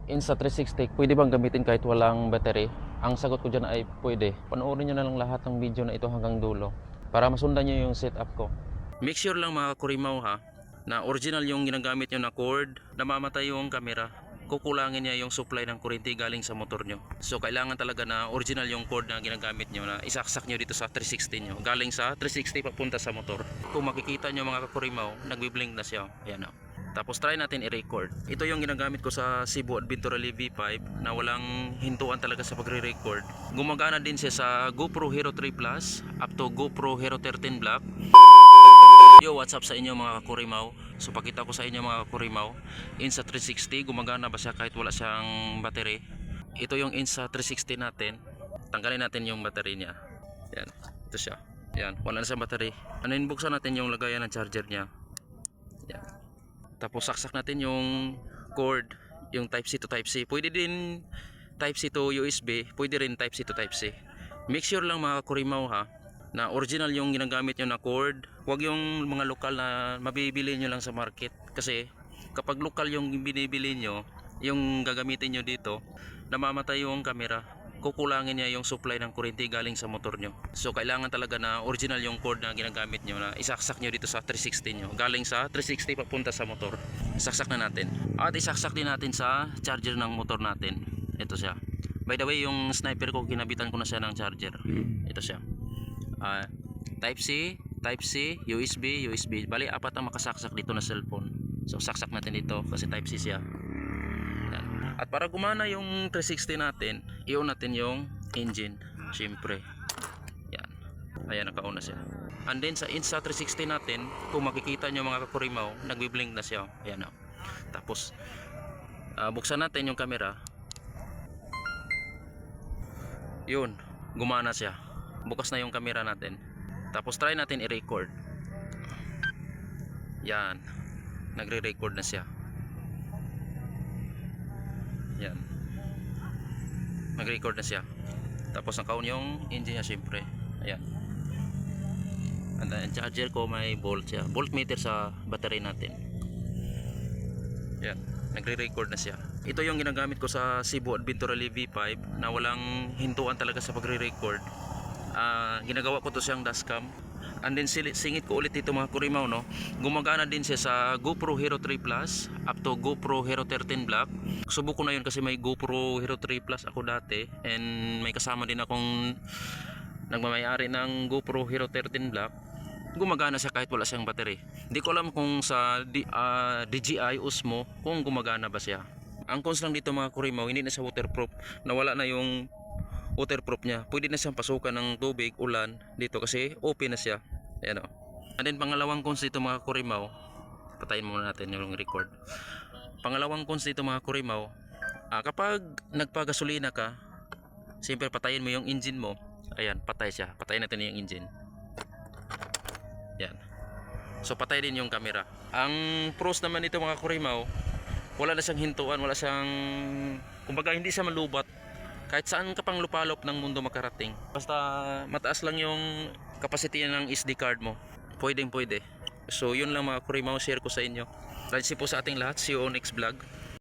Insta360, pwede bang gamitin kahit walang battery? Ang sagot ko dyan ay pwede. Panoorin nyo na lang lahat ng video na ito hanggang dulo para masundan nyo yung setup ko. Make sure lang mga kurimaw ha, na original yung ginagamit nyo na cord, namamatay yung camera. Kukulangin niya yung supply ng kuryente galing sa motor nyo. So kailangan talaga na original yung cord na ginagamit nyo, na isaksak nyo dito sa 360 nyo. Galing sa 360 papunta sa motor. Kung makikita nyo mga kurimaw, nagbiblink na siya. Ayan o. Tapos try natin i-record. Ito yung ginagamit ko sa Cebu Adventure V5 na walang hintuan talaga sa pagre-record. Gumagana din siya sa GoPro Hero 3 Plus up to GoPro Hero 13 Black. Yo, what's up sa inyo mga kakurimaw? So pakita ko sa inyo mga kakurimaw, Insta360 gumagana ba siya kahit wala siyang battery? Ito yung Insta360 natin. Tanggalin natin yung battery niya. Yan, ito siya. Yan, wala na siyang battery. Ano, buksan natin yung lagayan ng charger niya. Yan. Tapos saksak natin yung cord, yung type C to type C. Pwede din type C to USB, pwede rin type C to type C. Make sure lang mga kakurimaw ha, na original yung ginagamit nyo na cord. Huwag yung mga lokal na mabibili nyo lang sa market. Kasi kapag lokal yung binibili nyo, yung gagamitin nyo dito, namamatay yung camera. Kukulangin niya yung supply ng kuryente galing sa motor nyo. So kailangan talaga na original yung cord na ginagamit nyo, na isaksak nyo dito sa 360 nyo. Galing sa 360 papunta sa motor. Isaksak na natin. At isaksak din natin sa charger ng motor natin. Ito siya. By the way, yung sniper ko, kinabitan ko na siya ng charger. Ito siya. Type C, USB, USB. Bali, apat ang makasaksak dito na cellphone. So saksak natin dito kasi type C siya. Yan. At para gumana yung 360 natin, i-on natin yung engine. Siyempre. Yan. Ayan, naka-on na siya. And then sa Insta360 natin, kung makikita nyo mga kakurimaw, nagbiblink na siya. Ayan o. Tapos buksan natin yung camera. Yun, gumana siya. Bukas na yung camera natin. Tapos try natin i-record. Yan, nagre-record na siya. Yan, nag-record na siya. Tapos naka-on yung engine niya siyempre. Ayan. And then charger ko, may volt siya, voltmeter sa battery natin. Yan, nagre-record na siya. Ito yung ginagamit ko sa Cebu Adventure V5 na walang hintuan talaga sa pagre-record. Ginagawa ko to siyang dashcam. And then singit ko ulit dito mga kurimaw, no? Gumagana din siya sa GoPro Hero 3 Plus up to GoPro Hero 13 Black. Subuko na yun kasi may GoPro Hero 3 Plus ako dati, and may kasama din akong nagmamayari ng GoPro Hero 13 Black. Gumagana siya kahit wala siyang battery. Hindi ko alam kung sa DJI Osmo kung gumagana ba siya. Ang cons lang dito mga kurimaw, hindi na siya waterproof. Nawala na yung waterproof niya. Pwede na siyang pasukan ng tubig, ulan dito kasi open na siya. Ayan o. And then pangalawang cons dito mga kurimaw, patayin muna natin yung record. Pangalawang cons dito mga kurimaw, kapag nagpagasolina ka, siyempre patayin mo yung engine mo. Ayan, patay siya. Patayin natin yung engine. Yan. So patay din yung camera. Ang pros naman dito mga kurimaw, wala na siyang hintuan, wala siyang, kumbaga hindi siya malubat. Kahit saan ka pang lupalop ng mundo makarating, basta mataas lang yung capacity ng SD card mo, pwedeng pwede. So yun lang mga kurimaw, share ko sa inyo. Thanks po sa ating lahat. See you on next vlog.